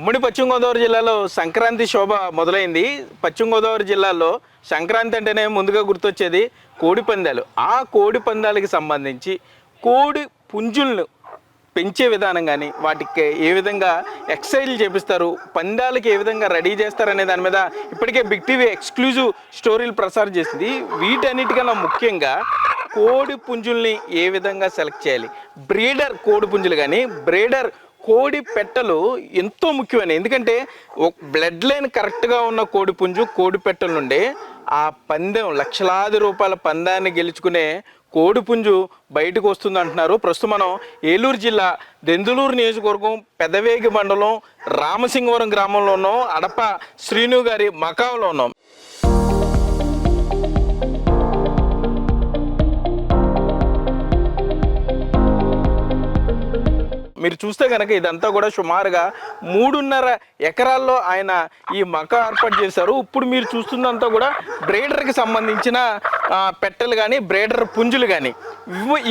ఉమ్మడి పశ్చిమ గోదావరి జిల్లాలో సంక్రాంతి శోభ మొదలైంది. పశ్చిమ గోదావరి జిల్లాలో సంక్రాంతి అంటేనే ముందుగా గుర్తొచ్చేది కోడి పందాలు. ఆ కోడి పందాలకి సంబంధించి కోడి పుంజులను పెంచే విధానం కానీ, వాటికి ఏ విధంగా ఎక్సర్సైజ్లు చేపిస్తారు, పందాలకి ఏ విధంగా రెడీ చేస్తారనే దాని మీద ఇప్పటికే బిగ్ టీవీ ఎక్స్క్లూజివ్ స్టోరీలు ప్రసారం చేసింది. వీటన్నిటికన్నా ముఖ్యంగా కోడి పుంజుల్ని ఏ విధంగా సెలెక్ట్ చేయాలి, బ్రీడర్ కోడి పుంజులు కానీ బ్రీడర్ కోడి పెట్టలు ఎంతో ముఖ్యమైన. ఎందుకంటే బ్లడ్ లైన్ కరెక్ట్గా ఉన్న కోడి పుంజు కోడి పెట్టల నుండి ఆ పందెం లక్షలాది రూపాయల పందాన్ని గెలుచుకునే కోడి పుంజు బయటకు వస్తుంది అంటున్నారు. ప్రస్తుతం మనం ఏలూరు జిల్లా దెందులూరు నియోజకవర్గం పెదవేగి మండలం రామసింగవరం గ్రామంలో ఉన్నాం. అడప శ్రీను గారి మకాంలో ఉన్నాం. మీరు చూస్తే కనుక ఇదంతా కూడా సుమారుగా 3.5 ఎకరాల్లో ఆయన ఈ మకా ఏర్పాటు చేశారు. ఇప్పుడు మీరు చూస్తుందంతా కూడా బ్రీడర్కి సంబంధించిన పెట్టెలు కానీ బ్రీడర్ పుంజులు కానీ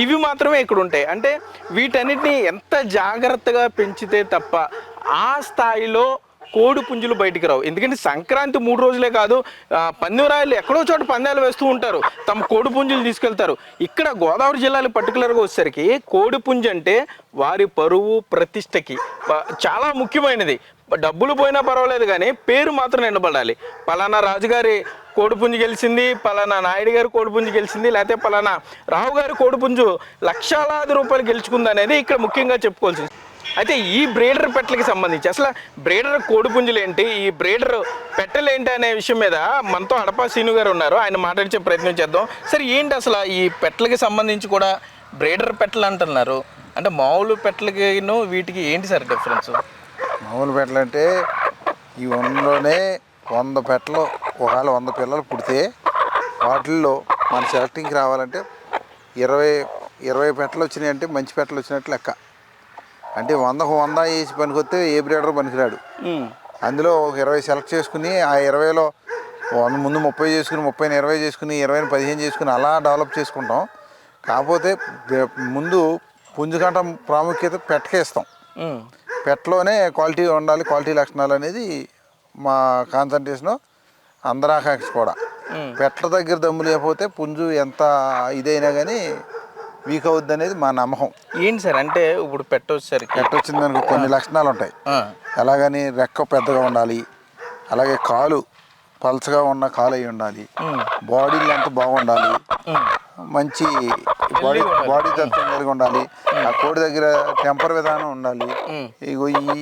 ఇవి మాత్రమే ఇక్కడ ఉంటాయి. అంటే వీటన్నిటిని ఎంత జాగ్రత్తగా పెంచితే తప్ప ఆ స్థాయిలో కోడి పుంజులు బయటికి రావు. ఎందుకంటే సంక్రాంతి 3 రోజులే కాదు, పందెరాయలు ఎక్కడో చోట పందాలు వేస్తూ ఉంటారు, తమ కోడి పుంజులు తీసుకెళ్తారు. ఇక్కడ గోదావరి జిల్లాలో పర్టికులర్గా వచ్చేసరికి కోడి పుంజు అంటే వారి పరువు ప్రతిష్టకి చాలా ముఖ్యమైనది. డబ్బులు పోయినా పర్వాలేదు కానీ పేరు మాత్రం నిలబడాలి. పలానా రాజుగారి కోడిపుంజు గెలిచింది, పలానా నాయుడు గారి కోడిపుంజు గెలిచింది, లేకపోతే పలానా రావు గారి కోడిపుంజు లక్షలాది రూపాయలు గెలుచుకుంది అనేది ఇక్కడ ముఖ్యంగా చెప్పుకోవాల్సింది. అయితే ఈ బ్రీడర్ పెట్టలకి సంబంధించి అసలు బ్రీడర్ కోడిపుంజులు ఏంటి, ఈ బ్రీడర్ పెట్టలు ఏంటి అనే విషయం మీద మనతో అడప శ్రీను గారు ఉన్నారు. ఆయన మాట్లాడించే ప్రయత్నం చేద్దాం. సరే, ఏంటి అసలు ఈ పెట్టలకి సంబంధించి కూడా బ్రీడర్ పెట్టలు అంటున్నారు, అంటే మామూలు పెట్టలకి వీటికి ఏంటి సార్ డిఫరెన్స్? మామూలు పెట్టలు అంటే ఈ 100లోనే 100 పెట్టలు, ఒకవేళ 100 పిల్లలు పుడితే వాటిల్లో మన సెలెక్టింగ్కి రావాలంటే 20 పెట్టలు వచ్చినాయి అంటే మంచి పెట్టలు వచ్చినట్లు లెక్క. అంటే 100కు 100 వేసి పనికొస్తే ఏ బ్రీడర్ పనికిరాడు. అందులో ఒక 20 సెలెక్ట్ చేసుకుని ఆ 20లో ముందు 30 చేసుకుని 30ని 20 చేసుకుని 20ని 15 చేసుకుని అలా డెవలప్ చేసుకుంటాం. కాకపోతే ముందు పుంజుకంట ప్రాముఖ్యత పెట్టకే ఇస్తాం. పెట్టలోనే క్వాలిటీ ఉండాలి, క్వాలిటీ లక్షణాలు అనేది మా కాన్సన్ట్రేషను, అందరాకాంక్ష కూడా. పెట్టల దగ్గర దమ్ము లేకపోతే పుంజు ఎంత ఇదైనా కానీ వీక్ అవుద్ది అనేది మా నమ్మకం. ఏంటి సార్ అంటే ఇప్పుడు పెట్టొచ్చిందనుకో కొన్ని లక్షణాలు ఉంటాయి. ఎలాగని రెక్క పెద్దగా ఉండాలి, అలాగే కాలు పల్చగా ఉన్న కాలు అయి ఉండాలి, బాడీ లెంత్ బాగుండాలి, మంచి బాడీ తత్వం కలిగి ఉండాలి, ఆ కోడి దగ్గర టెంపర్ విధానం ఉండాలి. ఇగో ఈ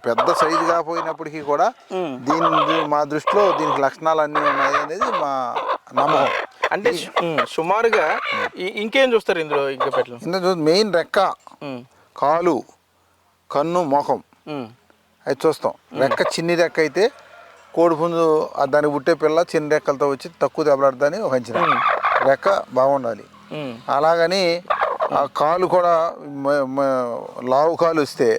పెద్ద సైజు కాకపోయినప్పటికీ కూడా మా దృష్టిలో దీనికి లక్షణాలు అన్నీ ఉన్నాయి అనేది మా నమ్మకం. అంటే సుమారుగా ఇంకేం చూస్తారు ఇందులో? ఇంకా పెట్టలు మెయిన్ రెక్క, కాలు, కన్ను, మొఖం అది చూస్తాం. రెక్క చిన్ని రెక్క అయితే కోడి పుంజు దానికి పుట్టే పిల్ల చిన్న రెక్కలతో వచ్చి తక్కువ దెబ్బలాడుతుందని ఒక అంచనా. రెక్క బాగుండాలి. అలాగని ఆ కాలు కూడా లావు కాలు వస్తే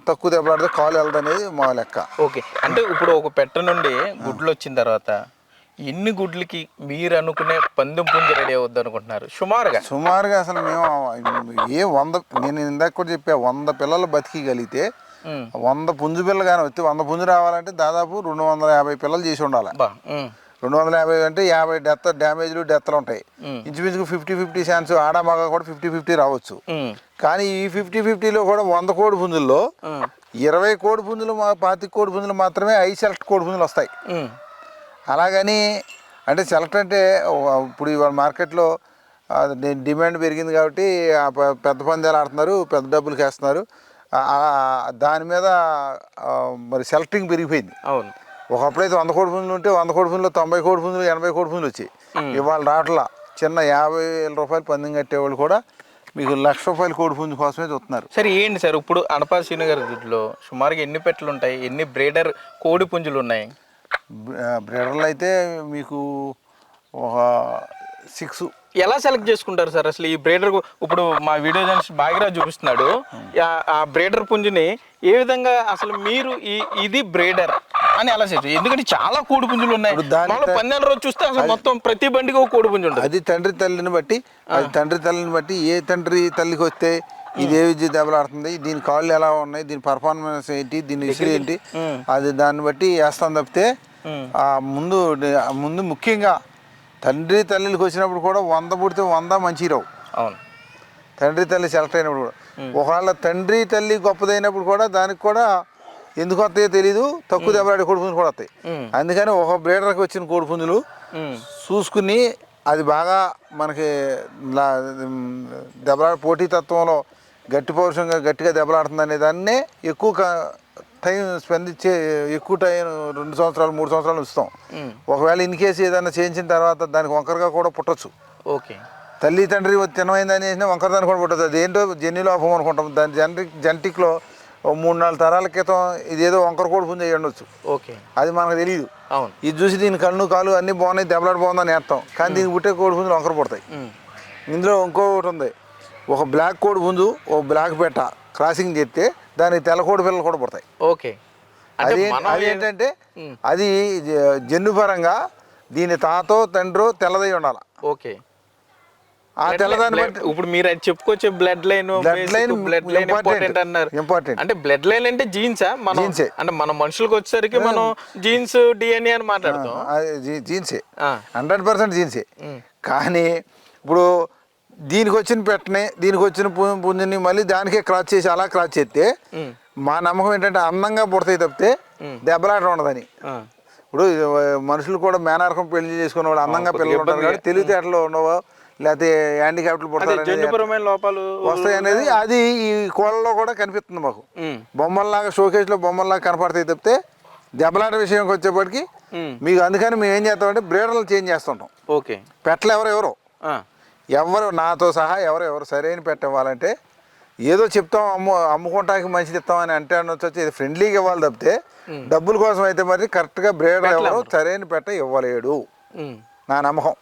తక్కువ దెబ్బలాడితే కాలు వెళ్దనేది మా లెక్క. ఓకే, అంటే ఇప్పుడు ఒక పెట్ట నుండి గుడ్లు వచ్చిన తర్వాత ఎన్ని గుడ్లకి మీరు అనుకునే పందెం పుంజు రెడీ అవుద్ది అనుకుంటున్నారు సుమారుగా? అసలు మేము 100, నేను ఇందాక కూడా చెప్పా, 100 పిల్లలు బతికిగలిగితే 100 పుంజు పిల్లలు కానీ వస్తే 100 పుంజు రావాలంటే దాదాపు 250 పిల్లలు చేసి ఉండాలి. 250 అంటే 50 డ్యామేజ్లు డెత్లు ఉంటాయి. ఇంచుమించుకు 50-50 ఛాన్స్, ఆడ మగ కూడా 50-50 రావచ్చు. కానీ ఈ 50-50లో కూడా 100 కోడి పుంజుల్లో 20 కోడి పుంజులు 25 కోడి పుంజులు మాత్రమే ఐ సెలెక్ట్ కోడి పుంజులు వస్తాయి. అలాగని అంటే సెలెక్ట్ అంటే ఇప్పుడు ఇవాళ మార్కెట్లో డిమాండ్ పెరిగింది కాబట్టి పెద్ద పందాలు ఆడుతున్నారు, పెద్ద డబ్బులకి వేస్తున్నారు. దాని మీద మరి సెలెక్టింగ్ పెరిగిపోయింది. అవును, ఒకప్పుడైతే 100 కోడి పుంజులు ఉంటే 100 కోడి పుంజులు 90 కోడి పుంజులు 80 కోడి పుంజులు వచ్చాయి. ఇవాళ రాట్లా చిన్న 50,000 రూపాయలు పందెం కట్టేవాళ్ళు కూడా మీకు ₹1,00,000 కోడి పుంజు కోసమే చూస్తున్నారు. సరే, ఏంటి సార్ ఇప్పుడు అడప శ్రీను గారి దుడ్లో సుమారుగా ఎన్ని పెట్టలు ఉంటాయి, ఎన్ని బ్రీడర్ కోడి పుంజులు ఉన్నాయి? బ్రీడర్లు అయితే మీకు ఒక 6. ఎలా సెలెక్ట్ చేసుకుంటారు సార్ అసలు ఈ బ్రీడర్? ఇప్పుడు మా వీడియో జర్నలిస్ట్ భాగ్యరాజ్ చూపిస్తున్నాడు ఆ బ్రీడర్ పుంజుని. ఏ విధంగా అసలు మీరు ఇది బ్రీడర్ అని ఎలా చేస్తారు? ఎందుకంటే చాలా కోడి పుంజులు ఉన్నాయి. 12 రోజు చూస్తే అసలు మొత్తం ప్రతి బండికి ఒక కోడి పుంజు ఉంటుంది. అది తండ్రి తల్లిని బట్టి ఏ తండ్రి తల్లికి వస్తే ఇది ఏ విద్య దెబ్బలాడుతుంది, దీని కాళ్ళు ఎలా ఉన్నాయి, దీని పర్ఫార్మెన్స్ ఏంటి, దీని విసిరి ఏంటి, అది దాన్ని బట్టి వేస్తాం తప్పితే ముందు ముఖ్యంగా తండ్రి తల్లికి వచ్చినప్పుడు కూడా 100 పుడితే 100 మంచి రావు. అవును, తండ్రి తల్లి సెలెక్ట్ అయినప్పుడు కూడా ఒకవేళ తండ్రి తల్లి గొప్పదైనప్పుడు కూడా దానికి కూడా ఎందుకు వస్తాయో తెలీదు, తక్కువ దెబ్బలాడే కోడిపుంజులు కూడా వస్తాయి. అందుకని ఒక బ్రీడర్కి వచ్చిన కోడిపుంజులు చూసుకుని అది బాగా మనకి దెబ్బలాడ పోటీతత్వంలో గట్టి పౌరుషంగా గట్టిగా దెబ్బలాడుతుంది అనే దాన్నే ఎక్కువ టైం స్పెందించే, ఎక్కువ టైం 2 సంవత్సరాలు 3 సంవత్సరాలు ఇస్తాం. ఒకవేళ ఇన్ కేసు ఏదైనా చేయించిన తర్వాత దానికి వంకరగా కూడా పుట్టచ్చు. ఓకే, తల్లి తండ్రి తినమైందని చేసినా వంకర దాన్ని కూడా పుట్టదు. అది ఏంటో జన్యులోపం అనుకుంటాం. దాని జెనటిక్లో 3-4 తరాల క్రితం ఇదేదో వంకర కోడిపుంజి అయ్యి ఉండొచ్చు. ఓకే, అది మనకు తెలియదు. అవును, ఇది చూసి దీని కళ్ళు కాలు అన్నీ బాగున్నాయి, దెబ్బలాట బాగుందని వేస్తాం. కానీ దీనికి పుట్టే కోడిపుంజులు వంకర పడతాయి. ఇందులో ఇంకొకటి ఉంది, ఒక బ్లాక్ కోడిపుంజు ఒక బ్లాక్ పెట్ట క్రాసింగ్ చేస్తే దానికి తెల్ల కోడి పిల్లలు కూడా పడతాయి. ఓకే, అది ఏంటంటే అది జన్యుపరంగా దీని తాతో తండ్రో తెల్లదై ఉండాలి. ఓకే, ఆ తెల్లదాన్ని బట్టి ఇప్పుడు మీరు అది చెప్పుకోవచ్చు బ్లడ్ లైన్ ఇంపార్టెంట్ అన్నారు. ఇంపార్టెంట్ అంటే బ్లడ్ లైన్ అంటే జీన్సా? మనం అంటే మన మనుషులకు వచ్చేసరికి మనం జీన్స్ డిఎన్ఏ అని మాట్లాడతాం. జీన్సే 100% జీన్సే. కానీ ఇప్పుడు దీనికి వచ్చిన పెట్టని దీనికి వచ్చిన పుంజుని మళ్ళీ దానికే క్రాస్ చేసి అలా క్రాస్ చేస్తే మా నమ్మకం ఏంటంటే అందంగా పుడతాయి తప్పితే దెబ్బలాట ఉండదని. ఇప్పుడు మనుషులు కూడా మేనరకం పెళ్లి చేసుకున్న వాళ్ళు అందంగా పిల్లలు ఉంటారు కాబట్టి తెలివితేటలు ఉండవు, లేకపోతే హ్యాండిక్యాప్లు పుడతారు, లోపాలు వస్తాయి అనేది అది ఈ కోళ్ళలో కూడా కనిపిస్తుంది మాకు. బొమ్మల్లాగా షోకేస్లో బొమ్మల్లాగా కనపడతాయి తప్పితే దెబ్బలాట విషయంకి వచ్చేప్పటికి మీకు అందుకని మేము ఏం చేస్తామంటే బ్రీడర్లు చేంజ్ చేస్తుంటాం. ఓకే, పెట్టలు ఎవరు నాతో సహా ఎవరు సరైన పెట్ట ఇవ్వాలంటే ఏదో చెప్తాం అమ్ముకోవటానికి మంచిది ఇస్తామని అంటే అనొచ్చు. ఇది ఫ్రెండ్లీగా ఇవ్వాలి తప్పితే డబ్బుల కోసం అయితే మరి కరెక్ట్గా బ్రీడర్ ఎవరు సరైన పెట్ట ఇవ్వలేడు నా నమ్మకం.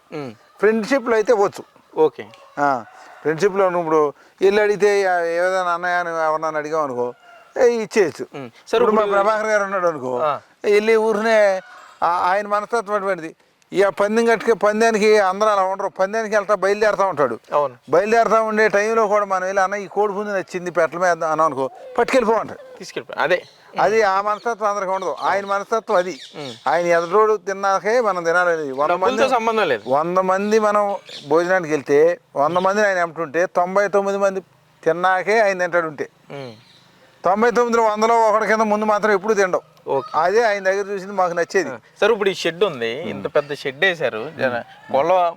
ఫ్రెండ్షిప్లో అయితే ఇవ్వచ్చు. ఓకే, ఫ్రెండ్షిప్లో ఇప్పుడు వెళ్ళి అడిగితే ఏదైనా అన్నయ్య అని ఎవరన్నా అడిగాం అనుకో ఇచ్చేయచ్చు. ఇప్పుడు మా ప్రభాకర్ గారు ఉన్నాడు అనుకో, వెళ్ళి ఊరినే ఆయన మనస్తత్వం అటువంటిది. ఇక పందానికి అందరూ అలా ఉండరు. పందానికి బయలుదేరుతూ ఉంటాడు. బయలుదేరుతూ ఉండే టైంలో కూడా మనం వెళ్ళి అన్న ఈ కోడిపుంజు నచ్చింది పెట్టల మీద అన్నాం అనుకో పట్టుకెళ్ళిపోమంటాడు, తీసుకెళ్ళిపో. అది ఆ మనస్తత్వం అందరికి ఉండదు. ఆయన మనస్తత్వం అది. ఆయన ఎదురోడు తిన్నాకే మనం తినాలని. 100 మంది మనం భోజనానికి వెళ్తే 100 మందిని ఆయన ఏమంటుంటే 99 మంది తిన్నాకే ఆయన తింటాడుంటే 99లో 100లో ఒకటి కింద ముందు మాత్రం ఎప్పుడు తినడం. అదే ఆయన దగ్గర చూసింది మాకు నచ్చేది. సార్ ఇప్పుడు ఈ షెడ్ ఉంది, ఇంత పెద్ద షెడ్ వేశారు,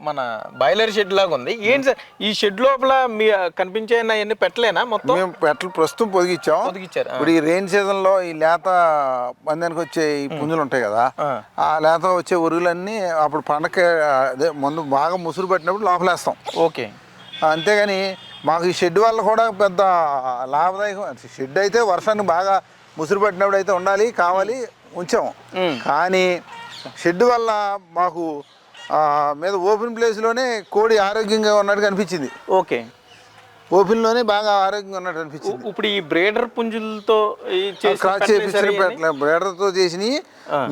మన బాయిలర్ షెడ్ లాగా ఉంది. ఏంటి సార్ ఈ షెడ్ లోపల మీ కనిపించే అవన్నీ పెట్టలేనా? మొత్తం మేము పెట్టలు ప్రస్తుతం పొదిగిచ్చారు. ఇప్పుడు ఈ రెయిన్ సీజన్ లో ఈ లేత పందానికి వచ్చే ఈ పుంజులు ఉంటాయి కదా, ఆ లేత వచ్చే ఉరుగులన్నీ అప్పుడు పండగ అదే ముందు బాగా ముసురు పట్టినప్పుడు లోపలేస్తాం. ఓకే, అంతేగాని మాకు ఈ షెడ్ వల్ల కూడా పెద్ద లాభదాయకం. షెడ్ అయితే వర్షానికి బాగా ముసురు పట్టినప్పుడు అయితే ఉండాలి, కావాలి, ఉంచాము. కానీ షెడ్ వల్ల మాకు మీద ఓపెన్ ప్లేస్లోనే కోడి ఆరోగ్యంగా ఉన్నట్టు అనిపించింది. ఓకే, ఓపెన్లోనే బాగా ఆరోగ్యంగా ఉన్నట్టు అనిపించింది. ఇప్పుడు ఈ బ్రీడర్ పుంజులతో క్రాస్ చేయించిన బ్రీడర్తో చేసినవి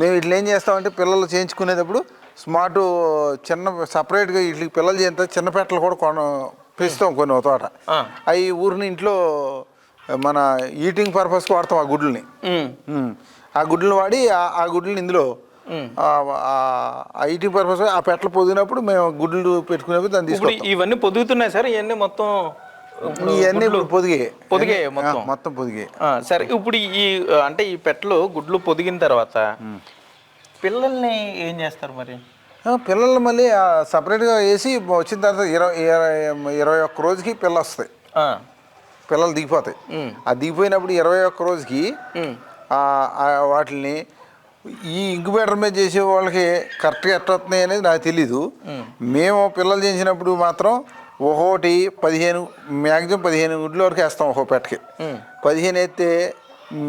మేము ఇట్లా ఏం చేస్తామంటే పిల్లలు చేయించుకునేటప్పుడు స్మార్ట్ చిన్న సపరేట్గా వీటికి పిల్లలు చేస్తే చిన్న పెట్టలు కూడా పెంచుతాం కొన్ని ఒక తోట. అవి ఊరిని ఇంట్లో మన ఈటింగ్ పర్పస్కి వాడతాం. ఆ గుడ్లని వాడి ఆ గుడ్లని ఇందులో ఈటింగ్ పర్పస్ ఆ పెట్టలు పొదిగినప్పుడు మేము గుడ్లు పెట్టుకునేప్పుడు దాన్ని తీసుకుంటాం. ఇవన్నీ పొదుగుతున్నాయి సార్, ఇవన్నీ మొత్తం ఇవన్నీ పొదిగాయి మొత్తం పొదిగాయి. సరే, ఇప్పుడు ఈ అంటే ఈ పెట్టలు గుడ్లు పొదిగిన తర్వాత పిల్లల్ని ఏం చేస్తారు మరి? పిల్లలు మళ్ళీ సపరేట్గా వేసి వచ్చిన తర్వాత 21 రోజుకి పిల్ల వస్తాయి, పిల్లలు దిగిపోతాయి. ఆ దిగిపోయినప్పుడు 21 రోజుకి వాటిని ఈ ఇంక్యుబేటర్ మీద చేసే వాళ్ళకి కరెక్ట్గా ఎట్లా వస్తున్నాయి అనేది నాకు తెలీదు. మేము పిల్లలు చేసినప్పుడు మాత్రం ఒక్కొక్కటి 15 మ్యాక్సిమం 15 గుడ్ల వరకు వేస్తాం. ఒక్కో పెట్టకి 15 అయితే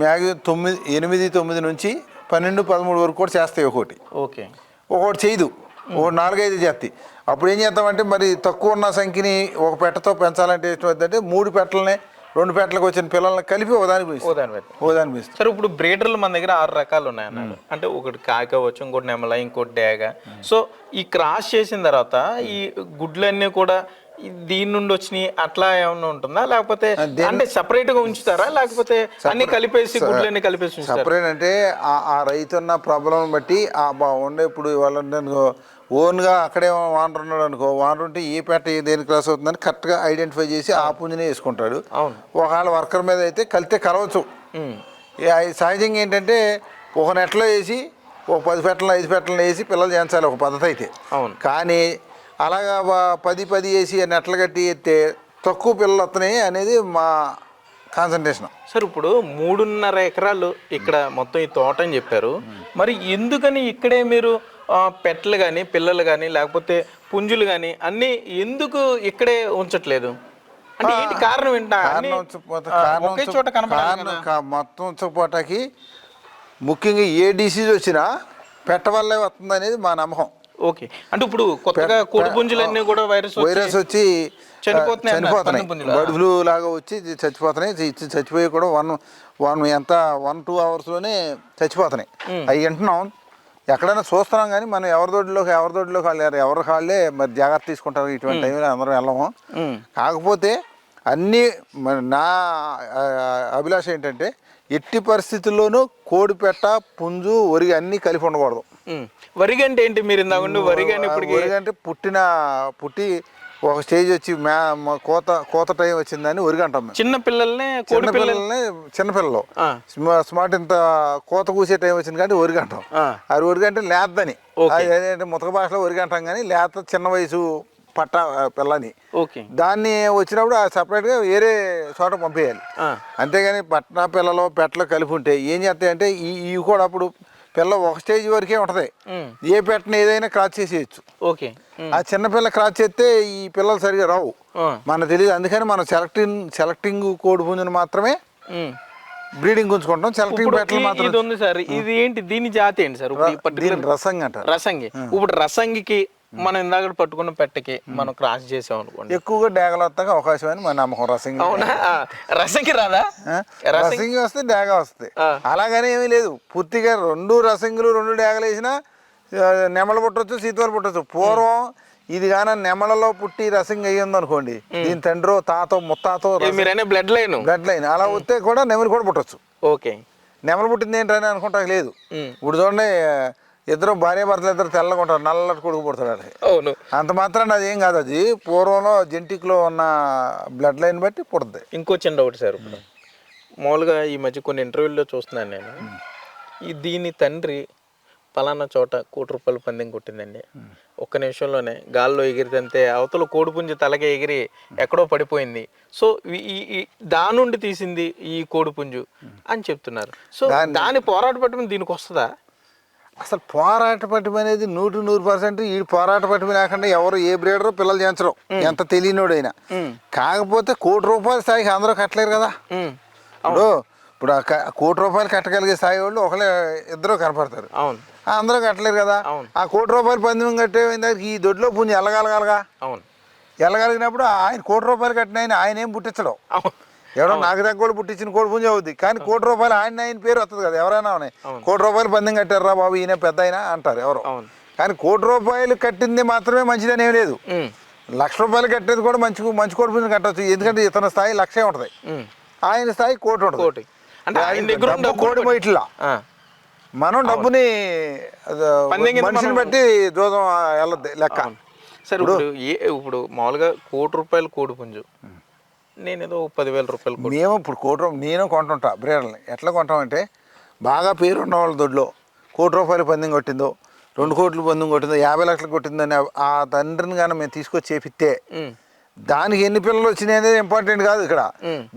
మ్యాక్సిమం 8-9 నుంచి 12-13 వరకు కూడా చేస్తాయి ఒక్కొక్కటి. ఓకే, ఒక్కొక్కటి చేయదు, ఒకటి 4-5 చేస్తాయి. అప్పుడు ఏం చేస్తామంటే మరి తక్కువ ఉన్న సంఖ్యని ఒక పెట్టతో పెంచాలంటే ఏంటంటే 3 పెట్టలని 2 పెట్టలకు వచ్చిన పిల్లల్ని కలిపి ఓదానికి వేస్తాం. సరే, ఇప్పుడు బ్రీడర్లు మన దగ్గర 6 రకాలు ఉన్నాయన్నారు. అంటే ఒకటి కాకి అవ్వచ్చు, ఇంకోటి నెమల, ఇంకోటి డేగ. సో ఈ క్రాస్ చేసిన తర్వాత ఈ గుడ్లన్నీ కూడా దీని నుండి వచ్చినాయి అట్లా ఏమన్నా ఉంటుందా, లేకపోతే అంటే సపరేట్ గా ఉంచుతారా, లేకపోతే అన్ని కలిపేసి గుడ్లన్నీ కలిపేసి ఉంచుతారా? సపరేట్ అంటే ఆ రైతు ఉన్న ప్రాబ్లం బట్టి ఉండే ఇప్పుడు వాళ్ళ ఓన్గా అక్కడే వానర్ ఉన్నాడు అనుకో, వానర్ ఉంటే ఏ పెట్ట దేని క్రాస్ అవుతుందని కరెక్ట్గా ఐడెంటిఫై చేసి ఆ పుంజునే వేసుకుంటాడు. ఒకవేళ వర్కర్ మీద అయితే కలితే కలవచ్చు. సహజంగా ఏంటంటే ఒక నెట్లో వేసి ఒక 10 పెట్టలు 5 పెట్టలను వేసి పిల్లలు చేయించాలి ఒక పద్ధతి అయితే. కానీ అలాగా 10 వేసి నెట్లు కట్టి ఎత్తే తక్కువ పిల్లలు వస్తున్నాయి అనేది మా కాన్సన్ట్రేషన్. సార్ ఇప్పుడు 3.5 ఎకరాలు ఇక్కడ మొత్తం ఈ తోట అని చెప్పారు, మరి ఎందుకని ఇక్కడే మీరు పెట్టలు కానీ పిల్లలు కానీ లేకపోతే పుంజులు కానీ అన్నీ ఎందుకు ఇక్కడే ఉంచట్లేదు? అంటే ఏంటి కారణం? ఒకే చోట కనపడాలి కదా. మొత్తం ఉంచకపోవటానికి ముఖ్యంగా ఏ డిసీజ్ వచ్చినా పెట్ట వల్లే వస్తుంది అనేది మా నమ్మకం. ఓకే, అంటే ఇప్పుడు కొత్తగా కోడిపుంజులన్నీ కూడా వైరస్ వచ్చి చనిపోతున్నాయి, బర్డ్ ఫ్లూ లాగా వచ్చి చచ్చిపోతున్నాయి. చచ్చిపోయి కూడా 1-2 అవర్స్లోనే చచ్చిపోతున్నాయి. అవి వింటున్నాం, ఎక్కడైనా చూస్తున్నాం, కానీ మనం ఎవరి దొడ్లోకి వెళ్ళారు, ఎవరి కాళ్ళే మరి జాగ్రత్త తీసుకుంటారు. ఇటువంటి టైంలో అందరం వెళ్ళము. కాకపోతే అన్నీ నా అభిలాష ఏంటంటే ఎట్టి పరిస్థితుల్లోనూ కోడి పెట్ట పుంజు వరిగి అన్నీ కలిపి ఉండకూడదు. వరిగ అంటే ఏంటి? మీరు వరిగ అంటే పుట్టి ఒక స్టేజ్ వచ్చి కోత టైం వచ్చిందని వరిగి అంటాం. చిన్నపిల్లల్ని చిన్నపిల్లలు స్మార్ట్ ఇంత కోత కూసే టైం వచ్చింది కానీ వరిగి అంటాం. అది వరిగి అంటే లేతని, అదేంటే ముతక భాషలో వరిగి అంటాం, కానీ లేత చిన్న వయసు పట్ట పిల్లని దాన్ని వచ్చినప్పుడు సపరేట్గా వేరే చోట పంపేయాలి. అంతేగాని పట్ట పిల్లలు పెట్టలు కలిపి ఉంటే ఏం చేస్తాయంటే ఇవి కూడా అప్పుడు పిల్ల ఒక స్టేజ్ వరకే ఉంటది. ఏ పెట్టని ఏదైనా క్రాస్ చేసేయచ్చు. ఆ చిన్న పిల్ల క్రాస్ చేస్తే ఈ పిల్లలు సరిగా రావు, మనకు తెలియదు. అందుకని మనం సెలెక్టింగ్ కోడి పుంజుని మాత్రమే బ్రీడింగ్ ఉంచుకుంటాం. సెలెక్టింగ్ పెట్టలు మాత్రం. సార్ ఇది ఏంటి, దీని జాతి ఏంటి సార్? రసంగి అంటారు. రసంగి. ఇప్పుడు రసంగికి మనం ఇందాక పట్టుకున్న పెట్టకి మనం క్రాస్ చేసాం అనుకోండి, ఎక్కువగా డేగలు వస్తాక అవకాశం అని మన నమ్మకం. రసంగి. అవునా? రసంగి రాదా? రసంగి వస్తే డేగ వస్తుంది, అలాగనే ఏమీ లేదు. పూర్తిగా 2 రసంగులు 2 డేగలు వేసినా నెమలు పుట్టవచ్చు, సీతలు పుట్టవచ్చు. పూర్వం ఇది కానీ నెమలలో పుట్టి రసంగి అయ్యింది అనుకోండి, దీని తండ్రో తాతో ముత్తాతో బ్లడ్ లైన్ అలా వస్తే కూడా నెమలి కూడా పుట్టచ్చు. ఓకే, నెమలు పుట్టింది ఏంటని అనుకుంటా లేదు. ఇప్పుడు చూడండి, ఇద్దరు భార్యాభర్తలు ఇద్దరు తెల్లగా ఉంటారు, నల్లటి కొడుకు పుడతాడు. అవును, అంత మాత్రం అది ఏం కాదు. అది పూర్వంలో జెంటిక్లో ఉన్న బ్లడ్ లైన్ బట్టి పుడుతుంది. ఇంకో చిన్న డౌట్ సార్, ఇప్పుడు మామూలుగా ఈ మధ్య కొన్ని ఇంటర్వ్యూల్లో చూస్తున్నాను నేను, దీని తండ్రి పలానా చోట ₹1,00,00,000 పందెం కొట్టిందండి, ఒక్క నిమిషంలోనే గాల్లో ఎగిరితే అవతల కోడిపుంజి తలకే ఎగిరి ఎక్కడో పడిపోయింది, సో దాని నుండి తీసింది ఈ కోడిపుంజు అని చెప్తున్నారు. సో దాని పోరాట పట్టడం దీనికి వస్తుందా? అసలు పోరాట పట్టం అనేది 100% ఈ పోరాట పట్టం లేకుండా ఎవరు ఏ బ్రీడర్ పిల్లలు చేయించరు, ఎంత తెలియనోడైనా. కాకపోతే ₹1,00,00,000 స్థాయికి అందరూ కట్టలేరు కదా. ఇప్పుడు ₹1,00,00,000 కట్టగలిగే స్థాయి వాళ్ళు ఒకళ్ళే ఇద్దరు కనపడతారు, అందరూ కట్టలేరు కదా. ఆ ₹1,00,00,000 పందెం కట్టేదానికి ఈ దొడ్లో పుంజు వెళ్ళగలగాలిగా. వెళ్ళగలిగినప్పుడు ఆయన ₹1,00,00,000 కట్టిన ఆయన ఏం పుట్టించడం, ఎవడో నాకు దగ్గర కూడా పుట్టించిన కోడి పుంజు అవుద్ది. కానీ ₹1,00,00,000 ఆయన పేరు వస్తుంది కదా. ఎవరైనా ఉన్నాయి ₹1,00,00,000 పందెం కట్టారా బాబు ఈయన పెద్ద అయినా అంటారు ఎవరు. కానీ ₹1,00,00,000 కట్టింది మాత్రమే మంచిదని ఏం లేదు. ₹1,00,000 కట్టేది కూడా మంచి కోడి పుంజు కట్టవచ్చు. ఎందుకంటే ఇతని స్థాయి 1,00,000 ఉంటుంది, ఆయన స్థాయి 1,00,00,000 ఉంటుంది. అంటే కోడి బయటలా మనం డబ్బుని మనిషిని బట్టి దూరం వెళ్ళద్ది లెక్క. సరే, ఇప్పుడు మామూలుగా ₹1,00,00,000 కోడి పుంజు నేను ఏదో ₹10,000 మేము ఇప్పుడు నేను కొంటుంటా బ్రీడర్ని. ఎట్లా కొంటామంటే బాగా పేరున్న వాళ్ళ దొడ్లో ₹1,00,00,000 పందెం కొట్టిందో, 2 కోట్లు పందెం కొట్టిందో, 50 లక్షలు కొట్టిందని ఆ తండ్రిని కానీ మేము తీసుకొచ్చి చేపిస్తే దానికి ఎన్ని పిల్లలు వచ్చినాయి అనేది ఇంపార్టెంట్ కాదు. ఇక్కడ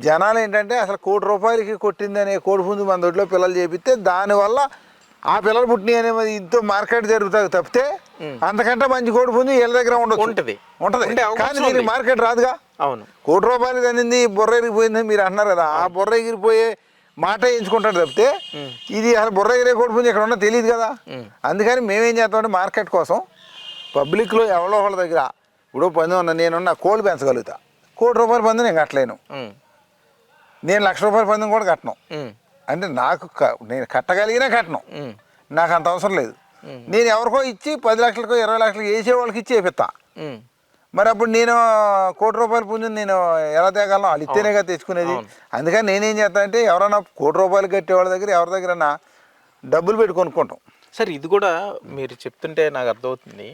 జనాలు ఏంటంటే అసలు ₹1,00,00,000 కొట్టింది అనే కోడి పుంజు మన దొడ్లో పిల్లలు చేపిస్తే దానివల్ల ఆ పిల్లలు పుట్టినాయి అనేది ఇంతో మార్కెట్ జరుగుతుంది తప్పితే అంతకంటే మంచి కోడి పుంజు వీళ్ళ దగ్గర ఉంటుంది. కానీ దీనికి మార్కెట్ రాదుగా. అవును, ₹1,00,00,000 అనింది బుర్ర ఎగిరిపోయింది మీరు అంటున్నారు కదా, ఆ బుర్ర ఎగిరిపోయే మాట ఎంచుకుంటాడు తప్పితే ఇది అసలు బుర్ర ఎగిరే కోడి పుంజు ఇక్కడ ఉన్నా తెలియదు కదా. అందుకని మేమేం చేస్తామంటే మార్కెట్ కోసం పబ్లిక్లో ఎవరో వాళ్ళ దగ్గర ఇప్పుడు పందెం ఉన్నా నేనున్న కోళ్ళు పెంచగలుగుతా, ₹1,00,00,000 పందెం నేను కట్టలేను, నేను ₹1,00,000 పందెం కూడా కట్టను. అంటే నేను కట్టగలిగినా కట్టను, నాకు అంత అవసరం లేదు. నేను ఎవరికో ఇచ్చి 10 లక్షలకో 20 లక్షలకో వేసే వాళ్ళకి ఇచ్చి వేపిస్తా. మరి అప్పుడు నేను ₹1,00,00,000 పుంజు నేను ఎలా తేగలను? వాళ్ళు ఇస్తేనేగా తెచ్చుకునేది. అందుకని నేనేం చేస్తానంటే ఎవరైనా ₹1,00,00,000 కట్టే వాళ్ళ దగ్గర ఎవరి దగ్గర డబ్బులు పెట్టి కొనుక్కుంటాం. సార్ ఇది కూడా మీరు చెప్తుంటే నాకు అర్థమవుతుంది,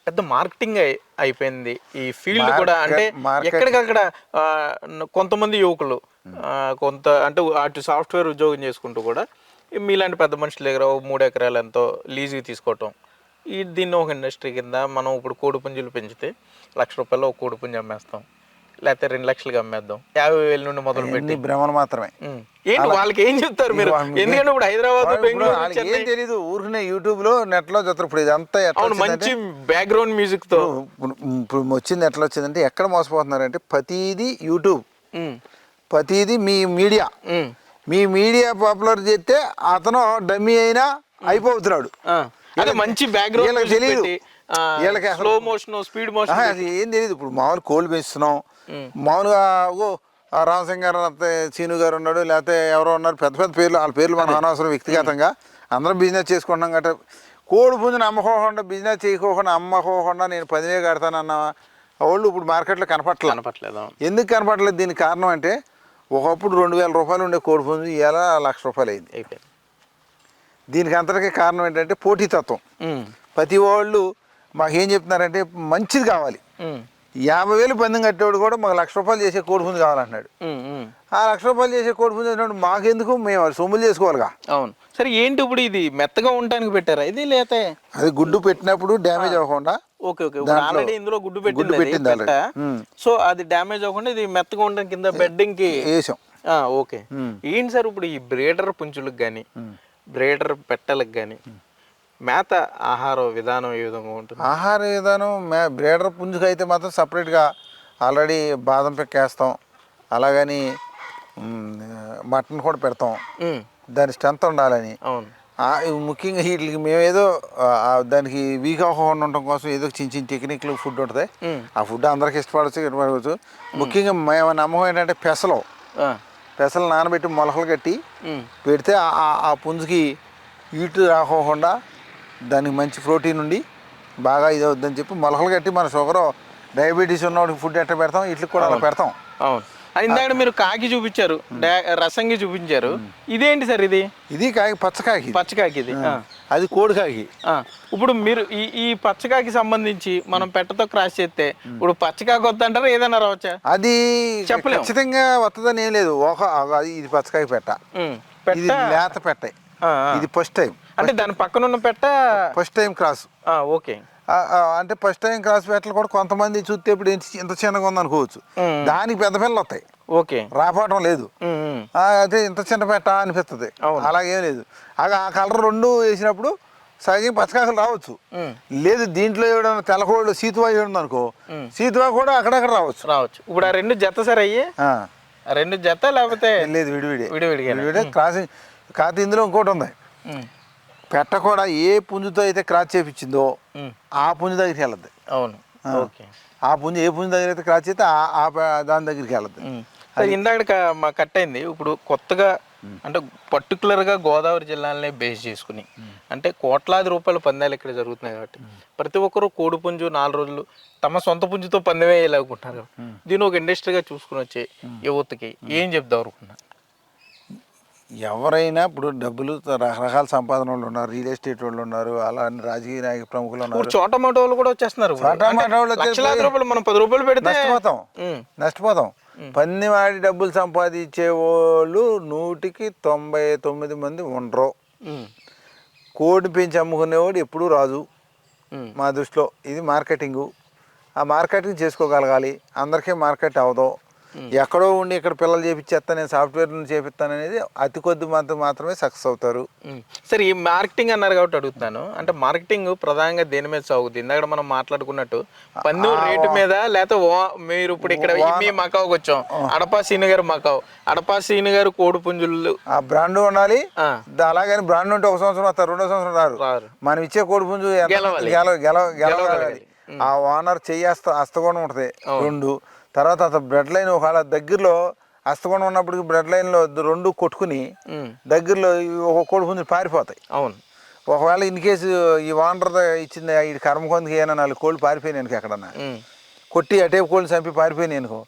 పెద్ద మార్కెటింగ్ అయిపోయింది ఈ ఫీల్డ్ కూడా. అంటే ఎక్కడికక్కడ కొంతమంది యువకులు కొంత అంటే అటు సాఫ్ట్వేర్ ఉద్యోగం చేసుకుంటూ కూడా మీలాంటి పెద్ద మనుషుల దగ్గర 3 ఎకరాలు ఎంతో లీజుకి తీసుకోవటం, దీన్ని ఒక ఇండస్ట్రీ కింద మనం ఇప్పుడు కోడిపుంజులు పెంచితే ₹1,00,000 ఒక కోడిపుంజు అమ్మేస్తాం, లేకపోతే 2 లక్షలకి అమ్మేద్దాం, 50,000 నుండి మొదలు పెట్టి భ్రమలు మాత్రమే. ఏంటి వాళ్ళకి ఏం చెప్తారు మీరు? ఎందుకంటే ఇప్పుడు హైదరాబాద్, బెంగళూరు ఏం తెలీదు, ఊరికనే యూట్యూబ్ లో నెట్ లో చూస్తారు. ఇప్పుడు ఇదంతా మంచి బ్యాక్గ్రౌండ్ మ్యూజిక్ తో ఇప్పుడు వచ్చింది. ఎట్లా వచ్చిందంటే ఎక్కడ మోసపోతున్నారంటే ప్రతిదీ యూట్యూబ్, ప్రతిదీ మీ మీడియా పాపులర్ చేస్తే అతను డమ్మీ అయినా అయిపోతున్నాడు. అదే మంచి బ్యాక్గ్రౌండ్ తెలియదు, స్లో మోషన్, స్పీడ్ మోషన్ అది ఏం తెలియదు. ఇప్పుడు మామూలు కోళ్ళు పెంచుతున్నాం, మామూలుగా రామసింగ్ గారు, సీను గారు ఉన్నాడు, లేకపోతే ఎవరో ఉన్నారు, పెద్ద పెద్ద పేర్లు, వాళ్ళ పేర్లు మనం అనవసరం. వ్యక్తిగతంగా అందరం బిజినెస్ చేసుకుంటున్నాం కదా. కోడి పుంజుని అమ్ముకోకుండా, బిజినెస్ చేయకోకుండా, అమ్మకోకుండా నేను 10,000 కడతానన్న వాళ్ళు ఇప్పుడు మార్కెట్లో కనపట్లేదు. ఎందుకు కనపడలేదు? దీనికి కారణం అంటే ఒకప్పుడు ₹2,000 ఉండే కోడి పుంజు ఇలా ₹1,00,000 అయింది. దీనికి అంతటికీ కారణం ఏంటంటే పోటీతత్వం. ప్రతి వాళ్ళు మాకేం చెప్తున్నారంటే మంచిది కావాలి. 50,000 పందెం కట్టేవాడు కూడా మాకు ₹1,00,000 చేసే కోడిపుంజు కావాలంటున్నాడు. ఆ ₹1,00,000 చేసే కోడిపుంజు అన్నాడు, మాకెందుకు, మేము సొమ్ములు చేసుకోవాలిగా. అవును. సరే ఏంటి ఇప్పుడు ఇది మెత్తగా ఉండటానికి పెట్టారా ఇది, లేతే అది గుడ్డు పెట్టినప్పుడు డ్యామేజ్ అవ్వకుండా? ఓకే ఆల్రెడీ ఇందులో గుడ్డు పెట్టింది. సో అది డ్యామేజ్ అవ్వకుండా ఇది మెత్తగా ఉండడం కింద బెడ్డింగ్ కి వేసాం. ఓకే. ఏంటి సార్ ఇప్పుడు ఈ బ్రీడర్ పుంజులకు కానీ బ్రీడర్ పెట్టలకు కానీ మేత ఆహార విధానం ఏ విధంగా ఉంటుంది? ఆహార విధానం బ్రీడర్ పుంజుకు అయితే మాత్రం సపరేట్గా ఆల్రెడీ బాదం పెక్కేస్తాం, అలాగని మటన్ కూడా పెడతాం, దాని స్ట్రెంత్ ఉండాలని. అవును. ముఖ్యంగా వీటికి మేమేదో దానికి వీక్ అవ్వకుండా ఉండటం కోసం ఏదో చిన్న చిన్న టెక్నిక్లు ఫుడ్ ఉంటుంది. ఆ ఫుడ్ అందరికి ఇష్టపడవచ్చు. ముఖ్యంగా మేము నమ్మకం ఏంటంటే పెసలు నానబెట్టి మొలకలు కట్టి పెడితే ఆ పుంజుకి హీట్ రాకోకుండా దానికి మంచి ప్రోటీన్ ఉండి బాగా ఇది అవుద్దని చెప్పి మొలకలు కట్టి మన షుగర్ డయాబెటీస్ ఉన్నవాడికి ఫుడ్ ఎట్లా పెడతాం, ఇట్లకి కూడా అలా పెడతాం. అవును. ఇందాక మీరు కాకి చూపించారు, రసంగి చూపించారు, ఇదేంటి సార్? ఇది కాకి, పచ్చకాకి ఇది. అది కోడికాకి. ఇప్పుడు మీరు ఈ పచ్చకాకి సంబంధించి మనం పెట్టతో క్రాస్ చేస్తే ఇప్పుడు పచ్చకాకి వద్దంటారా, ఏదైనా రావచ్చా? అది చెప్పలేము, ఖచ్చితంగా వస్తుందని ఏం లేదు. ఇది పచ్చకాకి పెట్ట, ఇది లేత పెట్ట, ఇది ఫస్ట్ టైం. అంటే దాని పక్కన ఉన్న పెట్ట ఫస్ట్ టైం క్రాస్. ఓకే. అంటే ఫస్ట్ టైం క్రాస్ పెట్టలు కూడా కొంతమంది చూస్తే ఇప్పుడు ఇంత చిన్నగా ఉంది అనుకోవచ్చు, దానికి పెద్ద పిల్లలు వస్తాయి. ఓకే. రాపోవటం లేదు, అదే ఇంత చిన్న పెట్ట అనిపిస్తుంది. అలాగేం లేదు. ఆ కలర్ రెండు వేసినప్పుడు సగం పచ్చకాకలు రావచ్చు. లేదు దీంట్లో ఏమైనా తెల్లకోళ్ళు సీతువా ఏడు అనుకో, సీతువా కూడా అక్కడక్కడ రావచ్చు. ఇప్పుడు ఆ 2 జత సార్ అయ్యి 2 జత లేకపోతే లేదు, విడివిడి క్రాసింగ్. కాకపోతే ఇందులో ఇంకోటి ఉంది, పెట్ట కూడా ఏ పుంజుతో అయితే క్రాస్ చేపించిందో ఆ పుంజు దగ్గరికి వెళ్ళద్ది. అవును. ఆ పుంజు ఏ పుంజు దగ్గర అయితే క్రాస్ చేస్తే దాని దగ్గరికి వెళ్ళద్ది. ఇందాక మా కట్ అయింది. ఇప్పుడు కొత్తగా అంటే పర్టికులర్గా గోదావరి జిల్లాలనే బేస్ చేసుకుని అంటే కోట్లాది రూపాయల పందాలు ఇక్కడ జరుగుతున్నాయి కాబట్టి ప్రతి ఒక్కరు కోడి పుంజు 4 రోజులు తమ సొంత పుంజుతో పందెం వేయాలనుకుంటున్నారు. దీన్ని ఒక ఇండస్ట్రీగా చూసుకుని వచ్చే యువతకి ఏం చెప్దాం అనుకున్నా? ఎవరైనా ఇప్పుడు డబ్బులు రకరకాల సంపాదన వాళ్ళు ఉన్నారు, రియల్ ఎస్టేట్ వాళ్ళు ఉన్నారు, అలా రాజకీయ నాయక ప్రముఖులు ఉన్నారు, చోట మాట వాళ్ళు కూడా వచ్చేస్తున్నారు. మనం 10 రూపాయలు పెడితే నష్టపోతాం. పన్నివాడి డబ్బులు సంపాదించే వాళ్ళు 100కి 99 మంది ఉండరు. కోడిని పెంచి అమ్ముకునేవాడు ఎప్పుడూ రాజు మా దృష్టిలో. ఇది మార్కెటింగు. ఆ మార్కెటింగ్ చేసుకోగలగాలి. అందరికీ మార్కెట్ అవదు. ఎక్కడో ఉండి ఇక్కడ పిల్లలు చేపించేస్తాను, నేను సాఫ్ట్వేర్ నుంచి చేపిస్తాను అనేది అతి కొద్ది మంది మాత్రమే సక్సెస్ అవుతారు. సరే, ఈ మార్కెటింగ్ అన్నారు కాబట్టి అడుగుతాను. అంటే మార్కెటింగ్ ప్రధానంగా దేని మీద సాగుతుంది? ఇందాక మనం మాట్లాడుకున్నట్టు పందెం రేటు మీద, లేకపోతే మీరు ఇప్పుడు ఇక్కడ మీ మకావుకి వచ్చాం, అడపా సీను గారు మకావు, అడపా సీను గారు కోడి పుంజులు ఆ బ్రాండ్ ఉండాలి. అలాగని బ్రాండ్ ఉంటే 1 సంవత్సరం వస్తారు, 2వ సంవత్సరం రారు. మనం ఇచ్చే కోడి పుంజు గెలవాలి. ఆ ఓనర్ చెయ్యి అస్తకోణం ఉంటుంది. 2 తర్వాత అతను బ్రెడ్ లైన్ ఒకవేళ దగ్గరలో అస్తకోణం ఉన్నప్పటికీ బ్రెడ్ లైన్లో 2 కొట్టుకుని దగ్గరలో ఒక కోడి పుంజులు పారిపోతాయి. అవును. ఒకవేళ ఇన్ కేసు ఈ ఓనర్ ఇచ్చింది ఈ కర్మ కొందికి ఏమైనా 4 కోళ్ళు పారిపోయినాయి ఎక్కడన్నా, కొట్టి అటే కోళ్ళు చంపి పారిపోయినాయి అనుకో,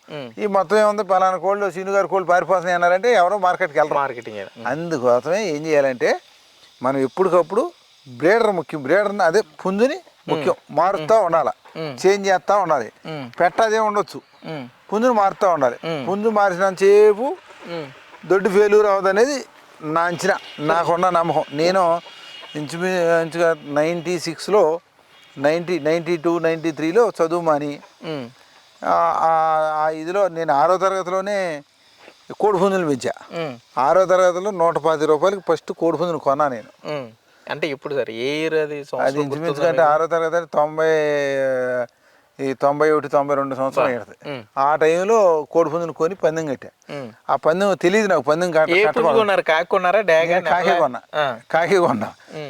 ఈ మొత్తం ఏముంది పలానా కోళ్ళు సీనుగారు కోళ్ళు పారిపోతున్నాయి అన్నారంటే ఎవరో మార్కెట్కి వెళ్ళరు. మార్కెటింగ్. అందుకోసమే ఏం చేయాలంటే మనం ఎప్పటికప్పుడు బ్రీడర్ ముఖ్యం, బ్రీడర్ని అదే పుంజుని ముఖ్యం మారుస్తూ ఉండాలి, చేంజ్ చేస్తూ ఉండాలి. పెట్టదే ఉండొచ్చు, పుంజుని మారుతూ ఉండాలి. పుంజు మార్చినంతసేపు దొడ్డు ఫెయిల్యూర్ అవ్వదు అనేది నా అంచనా, నాకున్న నమ్మకం. నేను ఇంచుమించుగా 96లో 92, 93లో చదువు మాని ఆ ఇదిలో నేను 6వ తరగతిలోనే కోడి పుంజులు పెంచా. 6వ తరగతిలో 110 రూపాయలకి ఫస్ట్ కోడి పుంజులు కొన్నా నేను. అంటే ఇప్పుడు సార్ ఏ ఇయర్ అది? అది ఇంచుమించుగా అంటే 6వ తరగతి 91, 92 సంవత్సరం ఏడుతుంది. ఆ టైంలో కోడి పుంజులు కొని పందెం కట్టా. ఆ పందెం తెలియదు నాకు, పందెం కట్టుకున్నారు. కాకి కొన్నారా? కాకి కొన్నా.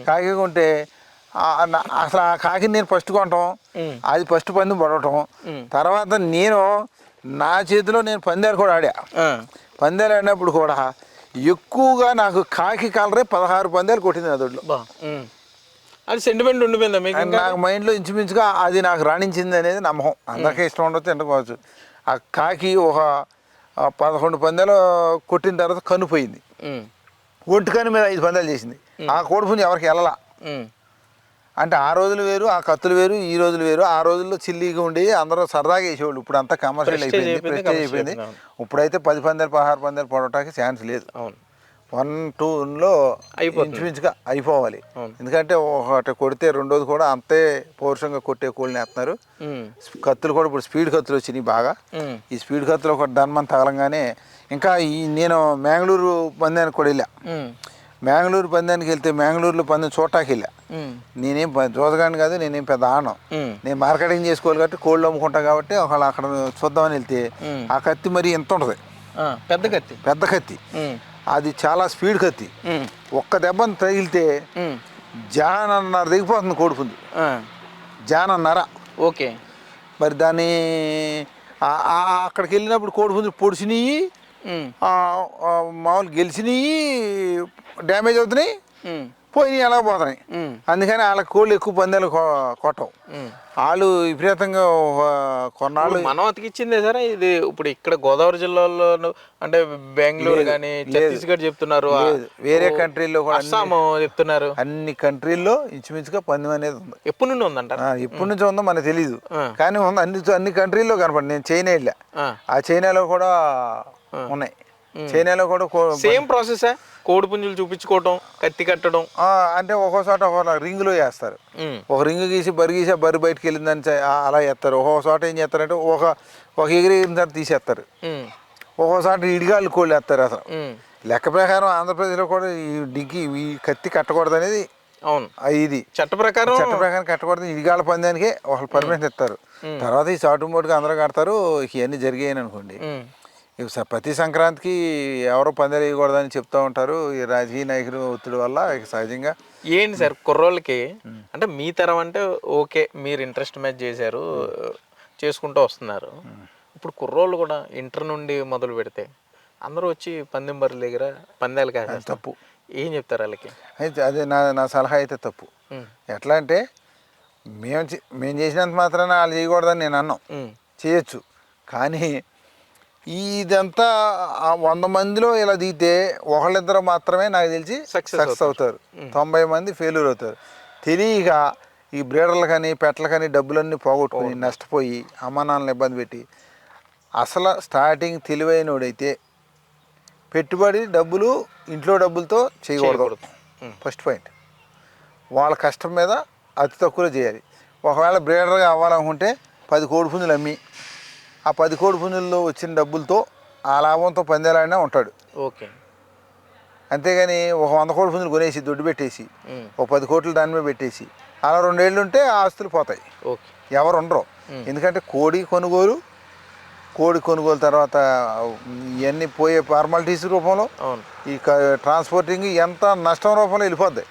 కాకి కొంటే అసలు ఆ కాకిని నేను ఫస్ట్ కొనటం, అది ఫస్ట్ పందెం పడటం. తర్వాత నేను నా చేతిలో నేను పందాలు కూడా ఆడా. పందాలు ఆడినప్పుడు కూడా ఎక్కువగా నాకు కాకి కలరే 16 పందాలు కొట్టింది నా దొడ్లో. అది సెంటిమెంట్ ఉండిపోయిందా మీకు? నాకు మైండ్లో ఇంచుమించుగా అది నాకు రాణించింది అనేది నమ్మకం. అందరికీ ఇష్టం ఉండొచ్చు, ఎండుకోవచ్చు. ఆ కాకి ఒక 11 పందాలు కొట్టిన తర్వాత కనుపోయింది. ఒంటి కన్ను మీద 5 పందాలు చేసింది. ఆ కోడిపుంజు ఎవరికి వెళ్ళలా. అంటే ఆ రోజులు వేరు, ఆ కత్తులు వేరు, ఈ రోజులు వేరు. ఆ రోజుల్లో చిల్లీగా ఉండేవి, అందరూ సరదాగా వేసేవాళ్ళు. ఇప్పుడు అంతా కమర్షియల్ అయిపోయింది, ప్రెస్టేజ్ అయిపోయింది. ఇప్పుడైతే 10 పందాలు 16 పందాలు పడటానికి ఛాన్స్ లేదు. 1, 2లో ఇంచుమించుగా అయిపోవాలి. ఎందుకంటే ఒకటి కొడితే రెండోది కూడా అంతే పౌరుషంగా కొట్టే కోళ్ళని వేస్తున్నారు. కత్తులు కూడా ఇప్పుడు స్పీడ్ కత్తులు వచ్చినాయి బాగా. ఈ స్పీడ్ కత్తులు ఒక డన్మన్ తగలంగానే ఇంకా నేను మ్యాంగ్లూరు పందానికి కూడా వెళ్ళా. మ్యాంగ్లూరు పందానికి వెళ్తే మ్యాంగ్లూరులో పందెం చూడటానికి వెళ్ళా. నేనేం చూడగాని కాదు, నేనేం పెద్ద ఆడను. నేను మార్కెటింగ్ చేసుకోవాలి కాబట్టి కోళ్ళు అమ్ముకుంటాను కాబట్టి ఒకళ్ళు అక్కడ చూద్దామని వెళ్తే ఆ కత్తి మరి ఎంత ఉంటుంది, పెద్ద కత్తి. అది చాలా స్పీడ్ కత్తి. ఒక్క దెబ్బను తగిలితే జానన్నర దిగిపోతుంది కోడిపుంజు, జానన్నర. ఓకే. మరి దాన్ని అక్కడికి వెళ్ళినప్పుడు కోడిపుంజులు పొడిచినాయి, మామూలు గెలిచినాయి, డ్యామేజ్ అవుతున్నాయి, పోయినాయి, ఎలా పోతున్నాయి. అందుకని వాళ్ళకి కోళ్ళు ఎక్కువ పందాలు కొట్టవు. వాళ్ళు విపరీతంగా కొన్నాళ్ళు మనం అతికిచ్చిందే సార్ ఇది. ఇప్పుడు ఇక్కడ గోదావరి జిల్లాలో అంటే బెంగళూరు కానీ ఛత్తీస్గఢ్ చెప్తున్నారు, వేరే కంట్రీల్లో కూడా అస్సాం చెప్తున్నారు. అన్ని కంట్రీల్లో ఇంచుమించుగా పందెం అనేది ఉంది. ఎప్పటి నుండి ఉందంట? ఎప్పటి నుంచి ఉందో మనకు తెలీదు, కానీ ఉంది. అన్ని కంట్రీల్లో కనపడి. నేను చైనా వెళ్ళా, ఆ చైనాలో కూడా ఉన్నాయి. చైనాలో కూడా సేమ్ ప్రాసెస్. కోడి పుంజులు చూపించుకోవటం, కత్తి కట్టడం. అంటే ఒక్కో చోట ఒక రింగులో వేస్తారు. ఒక రింగు గీసి ఆ బరి బయటకు వెళ్ళిందని అలా వేస్తారు. ఒక్కొక్క చోట ఏం చేస్తారంటే ఒక ఎగిరిన తర్వాత తీసేస్తారు. ఒక్కో చోట ఇడిగాళ్ళు కోళ్ళు వేస్తారు. అసలు లెక్క ప్రకారం ఆంధ్రప్రదేశ్లో కూడా ఈ కత్తి కట్టకూడదు అనేది ఇది చట్ట ప్రకారం కట్టకూడదు. ఇడిగాళ్ళ పందానికే ఒకళ్ళు పర్మిషన్ ఇస్తారు. తర్వాత ఈ చాటుమోటుగా అందరూ కడతారు. ఇవన్నీ జరిగాయని అనుకోండి. ప్రతి సంక్రాంతికి ఎవరో పందాలు వేయకూడదని చెప్తూ ఉంటారు. ఈ రాజకీయ నాయకులు ఒత్తిడి వల్ల సహజంగా. ఏంటి సార్ కుర్రోళ్ళకి అంటే మీ తరం అంటే ఓకే, మీరు ఇంట్రెస్ట్ మ్యాచ్ చేశారు, చేసుకుంటూ వస్తున్నారు. ఇప్పుడు కుర్రోళ్ళు కూడా ఇంటర్ నుండి మొదలు పెడితే అందరూ వచ్చి పందెం బర్రెల దగ్గర పందాలు కాదు, తప్పు. ఏం చెప్తారు వాళ్ళకి? అయితే అదే నా సలహా అయితే తప్పు. ఎట్లా అంటే మేము చేసినంత మాత్రాన వాళ్ళు చేయకూడదని నేను అన్నాం, చేయొచ్చు. కానీ ఇదంతా 100 మందిలో ఇలా దిగితే ఒకళ్ళిద్దరు మాత్రమే నాకు తెలిసి సక్సెస్ అవుతారు, 90 మంది ఫెయిల్యూర్ అవుతారు. తెలియక ఈ బ్రీడర్లు కానీ పెట్టలు కానీ డబ్బులన్నీ పోగొట్టుకుని నష్టపోయి అమ్మానాన్నలు ఇబ్బంది పెట్టి, అసలు స్టార్టింగ్ తెలివైనోడైతే పెట్టుబడి డబ్బులు ఇంట్లో డబ్బులతో చేయకూడదు. First point. వాళ్ళ కష్టం మీద అతి తక్కువలో చేయాలి. ఒకవేళ బ్రీడర్గా అవ్వాలనుకుంటే 10 కోడిపుంజులు అమ్మి ఆ 10 కోడిపుంజుల్లో వచ్చిన డబ్బులతో ఆ లాభంతో పందేలాడినా ఉంటాడు. ఓకే. అంతేగాని ఒక 100 కోడిపుంజులు కొనేసి దొడ్డు పెట్టేసి ఒక 10 కోట్లు దాని మీద పెట్టేసి అలా 2 ఏళ్ళు ఉంటే ఆ ఆస్తులు పోతాయి. ఎవరు ఉండరు. ఎందుకంటే కోడి కొనుగోలు తర్వాత ఇవన్నీ పోయే ఫార్మాలిటీస్ రూపంలో ఈ ట్రాన్స్పోర్టింగ్ ఎంత నష్టం రూపంలో వెళ్ళిపోద్ది,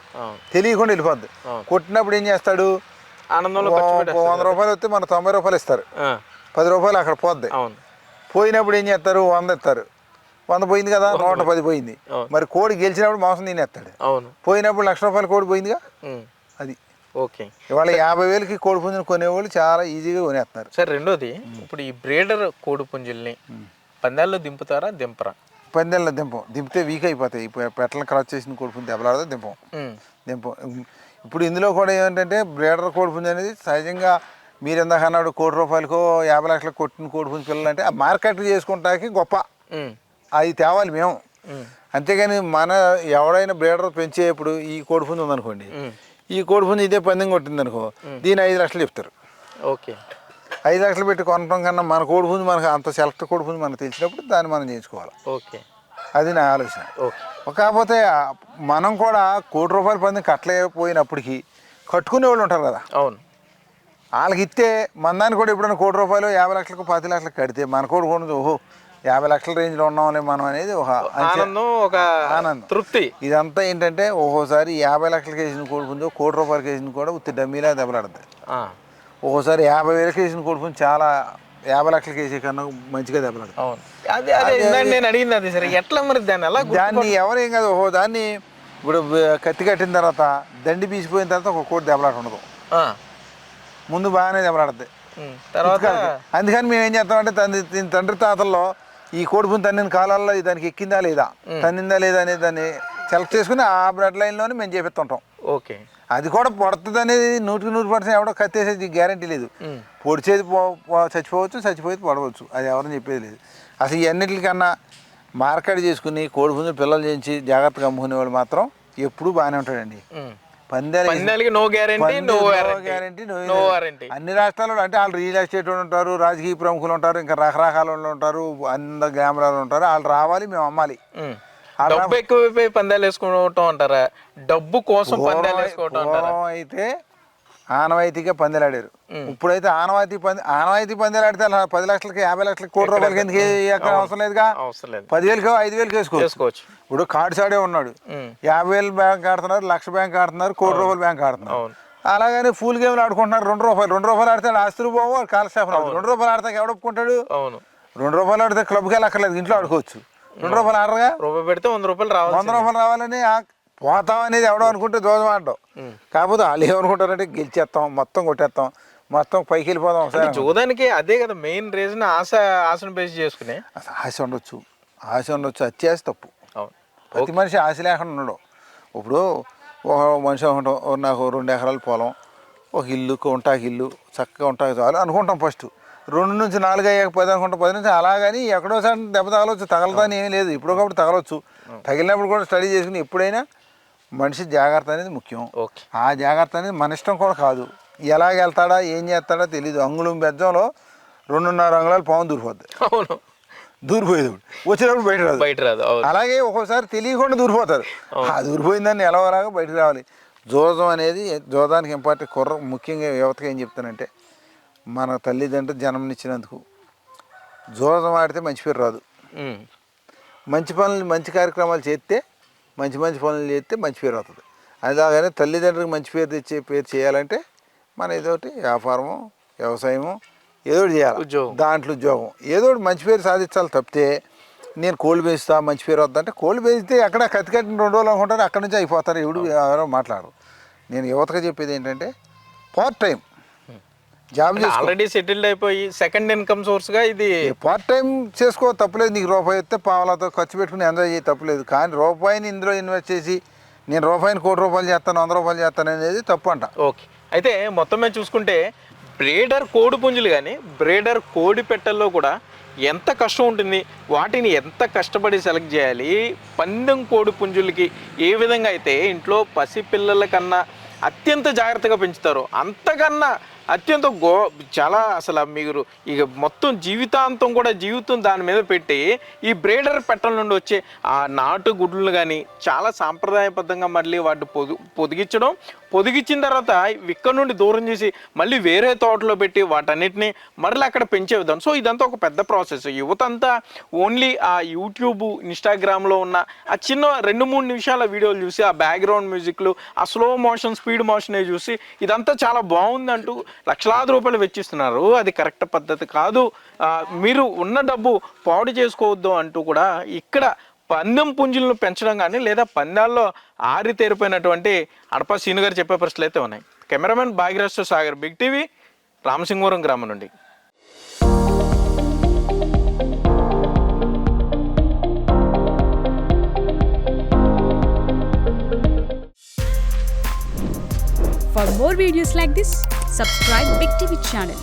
తెలియకుండా వెళ్ళిపోద్ది. కొట్టినప్పుడు ఏం చేస్తాడు, 100 రూపాయలు వస్తే మన 90 రూపాయలు ఇస్తారు, 10 రూపాయలు అక్కడ పోద్ది. పోయినప్పుడు ఏం చేస్తారు, 100 ఇస్తారు. 100 పోయింది కదా, 110 పోయింది. మరి కోడి గెలిచినప్పుడు మాంసం తినేస్తాడు. పోయినప్పుడు 1,00,000 రూపాయల కోడి పోయిందిగా. అది ఓకే. ఇవాళ 50,000కి కోడి పుంజుని కొనేవాళ్ళు చాలా ఈజీగా కొనేస్తున్నారు. సార్ రెండోది, ఇప్పుడు ఈ బ్రీడర్ కోడి పుంజుల్ని పందాల్లో దింపుతారా, దింపరా? పందెల్లో దింపితే వీక్ అయిపోతాయి. ఇప్పుడు పెట్టలను క్రాస్ చేసిన కోడి పుంజు దెబ్బలాడితే దింపం. ఇప్పుడు ఇందులో కూడా ఏంటంటే బ్రీడర్ కోడి పుంజు అనేది సహజంగా మీరు ఇందాక అన్నాడు ₹1,00,00,000కో 50 లక్షలకు కొట్టిన కోడి పుంజు పిల్లలు అంటే ఆ మార్కెట్ చేసుకుంటానికి గొప్ప అది తేవాలి మేము. అంతేగాని మన ఎవడైనా బ్రీడర్ పెంచేప్పుడు ఈ కోడి పుంజు ఉందనుకోండి, ఈ కోడి పుంజు ఇదే పందెం కొట్టింది అనుకో, దీని 5 లక్షలు చెప్తారు. ఓకే. 5 లక్షలు పెట్టి కొనడం కన్నా మన కోడి పుంజు మనకు అంత సెలెక్ట్ కోడి పుంజు మనకు తెలిసినప్పుడు దాన్ని మనం చేయించుకోవాలి. ఓకే. అది నా ఆలోచన. ఓకే. కాకపోతే మనం కూడా ₹1,00,00,000 పందెం కట్టలేకపోయినప్పటికీ కట్టుకునే వాళ్ళు ఉంటారు కదా, అవును, వాళ్ళకి ఇస్తే మందాన్ని కూడా ఎప్పుడైనా ₹1,00,00,000 50 లక్షలకు 10 లక్షలకు కడితే మన కోడి కూడా ఓహో 50 లక్షల రేంజ్లో ఉన్నాంలే మనం అనేది ఒక ఆనందం, ఒక ఆనందం, తృప్తి. ఇదంతా ఏంటంటే ఒక్కోసారి 50 లక్షలకి వేసిన కోడి పుంజు ₹1,00,00,000 వేసిన కూడా ఉత్తి డమ్మీలా దెబ్బలాడుతుంది. ఒక్కోసారి 50,000కి వేసిన కోడి పుంజు చాలా 50 లక్షలకి వేసే కన్నా మంచిగా దెబ్బలాడుతుంది. అవును, అదే నేను అడిగింది అది సరే. ఎట్లా మరి దాన్ని ఎవరేం కాదు, ఓహో దాన్ని ఇప్పుడు కత్తి కట్టిన తర్వాత దండి పీసిపోయిన తర్వాత ఒక కోడి దెబ్బలాట ఉండదు, ముందు బాగానే దెబ్బలాడుతుంది తర్వాత. అందుకని మేము ఏం చేస్తామంటే తండ్రి తాతల్లో ఈ కోడి పుంజు తన్నిన కాలాల్లో దానికి ఎక్కిందా లేదా, తన్నిందా లేదా అనేది దాన్ని సెలెక్ట్ చేసుకుని ఆ బ్లడ్ లైన్లోనే మేము చేపిస్తుంటాం. ఓకే. అది కూడా పడుతుంది అనేది 100% ఎవడో కత్తేసేది గ్యారంటీ లేదు. పొడిచేది చచ్చిపోయేది పడవచ్చు, అది ఎవరని చెప్పేది లేదు. అసలు ఇవన్నిటికన్నా మార్కెట్ చేసుకుని కోడి పుంజు పిల్లలు చేయించి జాగ్రత్తగా అమ్ముకునే వాళ్ళు మాత్రం ఎప్పుడూ బాగానే ఉంటాడండి. పందాలకి నో గ్యారెంటీ, నో వారంటీ. అన్ని రాష్ట్రాల్లో అంటే వాళ్ళు రియల్ ఎస్టేట్ ఉంటారు, రాజకీయ ప్రముఖులు ఉంటారు, ఇంకా రకరకాల వాళ్ళు ఉంటారు, అందరు గ్రామాలు ఉంటారు, వాళ్ళు రావాలి, మేము అమ్మాలి. డబ్బు ఎక్కువైపోయి పందాలు వేసుకోవటం అంటారా, డబ్బు కోసం పందాలు వేసుకోవటం అంటారా? అయితే ఆనవాయితీగా పందెలాడారు. ఇప్పుడైతే ఆనవాయితీ పందెలాడితే 10 లక్షలకి 50 లక్షలకి ₹1,00,00,000 ఎందుకు అవసరం లేదుగా, 10,000కో 5,000కో వేసుకోవచ్చు. ఇప్పుడు కార్డ్సాడే ఉన్నాడు, 50,000 బ్యాంక్ ఆడుతున్నారు, ₹1,00,000 బ్యాంక్ ఆడుతున్నారు, ₹1,00,00,000 బ్యాంక్ ఆడుతున్నారు. అలాగని ఫుల్ గేమ్లు ఆడుకుంటున్నారు. ₹2 ఆడితే ఆస్తులు పోవు, కాలక్షేపం అవుతుంది. ₹2 ఆడితే ఎవడు ఒప్పుకుంటాడు? ₹2 ఆడితే క్లబ్కి వెళ్ళక్కర్లేదు, ఇంట్లో ఆడుకోవచ్చు. ₹2 ఆడరుగా, రూపాయి పెడితే ₹100 రావాలని పోతాం అనేది ఎవడో అనుకుంటే దోషం ఆడడం. కాకపోతే వాళ్ళు ఏమనుకుంటారంటే గెలిచేస్తాం, మొత్తం కొట్టేస్తాం, మొత్తం పైకి వెళ్ళిపోదాం. ఒకసారి చూడడానికి అదే కదా మెయిన్ రీజన్, ఆశను బేస్ చేసుకునే. ఆశ ఉండొచ్చు, అత్యాశ తప్పు. ప్రతి మనిషి ఆశ లేకుండా ఉండడు. ఇప్పుడు ఒక మనిషి అనుకుంటాం, నాకు 2 ఎకరాల పొలం, ఒక ఇల్లు, ఉంటాకి ఇల్లు, చక్కగా ఉంటాకి చాలు అనుకుంటాం. ఫస్ట్ 2 నుంచి 4 అయ్యాక 10 అనుకుంటాం, 10 నుంచి అలాగని ఎక్కడోసారి దెబ్బ తగలవచ్చు, తగలదని ఏమీ లేదు. ఇప్పటికప్పుడు తగలవచ్చు, తగిలినప్పుడు కూడా స్టడీ చేసుకుని ఎప్పుడైనా మనిషి జాగ్రత్త అనేది ముఖ్యం. ఆ జాగ్రత్త అనేది మన ఇష్టం కూడా కాదు. ఎలాగ వెళ్తాడా, ఏం చేస్తాడో తెలీదు. అంగుళం బెజ్జంలో 2.5 అంగుళాలు పాము దూరిపోద్ది. దూరిపోయేది వచ్చేటప్పుడు బయట రాదు. అలాగే ఒక్కోసారి తెలియకుండా దూరిపోతారు. ఆ దూరిపోయిందాన్ని ఎలాగోలాగా బయటకు రావాలి. జోదం అనేది, జోదానికి ఇంపార్టెంట్ ముఖ్యంగా యువతకి ఏం చెప్తానంటే, మన తల్లిదండ్రులు జన్మనిచ్చినందుకు జోదం ఆడితే మంచి పేరు రాదు. మంచి కార్యక్రమాలు చేస్తే, మంచి పనులు చేస్తే మంచి పేరు అవుతుంది. అలాగనే తల్లిదండ్రులకు మంచి పేరు చేయాలంటే మన ఏదోటి వ్యాపారము, వ్యవసాయము ఏదోటి చేయాలి, దాంట్లో ఉద్యోగం ఏదోటి మంచి పేరు సాధించాలి. తప్పితే నేను కోళ్ళు పెంచుతా మంచి పేరు వద్దంటే, కోళ్ళు పెంచితే ఎక్కడ కత్తి కట్టిన 2 రోజులు అనుకుంటారు, అక్కడి నుంచి అయిపోతారు. ఎవరో మాట్లాడరు. నేను యువతగా చెప్పేది ఏంటంటే, part time job already settled అయిపోయి సెకండ్ ఇన్కమ్ సోర్స్గా ఇది పార్ట్ టైం చేసుకో, తప్పులేదు. నీకు రూపాయి వస్తే పావలతో ఖర్చు పెట్టుకుని ఎంజాయ్ చేయి, తప్పులేదు. కానీ రూపాయిని ఇందులో ఇన్వెస్ట్ చేసి నేను రూపాయిని ₹1,00,00,000 చేస్తాను, ₹100 చేస్తాను అనేది తప్పు అంట. ఓకే. అయితే మొత్తం మీద చూసుకుంటే బ్రీడర్ కోడి పుంజులు కానీ బ్రీడర్ కోడి పెట్టల్లో కూడా ఎంత కష్టం ఉంటుంది, వాటిని ఎంత కష్టపడి సెలెక్ట్ చేయాలి. పందెం కోడి పుంజులకి ఏ విధంగా అయితే ఇంట్లో పసిపిల్లల కన్నా అత్యంత జాగ్రత్తగా పెంచుతారో, అంతకన్నా అత్యంత చాలా అసలు మీరు ఇక మొత్తం జీవితాంతం కూడా జీవితం దాని మీద పెట్టి ఈ బ్రీడర్ పెట్టల నుండి వచ్చే ఆ నాటు గుడ్లు కానీ చాలా సాంప్రదాయబద్ధంగా మళ్ళీ వాటిని పొదిగించిన తర్వాత ఇక్కడ నుండి దూరం చేసి మళ్ళీ వేరే తోటలో పెట్టి వాటన్నిటిని మళ్ళీ అక్కడ పెంచే విధానం. సో ఇదంతా ఒక పెద్ద ప్రాసెస్. యువత అంతా ఓన్లీ ఆ యూట్యూబ్, ఇన్స్టాగ్రామ్లో ఉన్న ఆ చిన్న 2-3 నిమిషాల వీడియోలు చూసి, ఆ బ్యాక్గ్రౌండ్ మ్యూజిక్లు, ఆ స్లో మోషన్, స్పీడ్ మోషనే చూసి ఇదంతా చాలా బాగుంది అంటూ లక్షలాది రూపాయలు వెచ్చిస్తున్నారు. అది కరెక్ట్ పద్ధతి కాదు. మీరు ఉన్న డబ్బు పాడు చేసుకోవద్దు అంటూ కూడా ఇక్కడ పందెం పుంజులను పెంచడం కానీ లేదా పందాల్లో ఆరితేరిపోయినటువంటి అడప సీను గారు చెప్పే ప్రశ్నలు అయితే ఉన్నాయి. Cameraman Bhagyaraj Sagar, big TV, Ramasingavaram గ్రామం నుండి. For more videos like this, subscribe Big TV channel.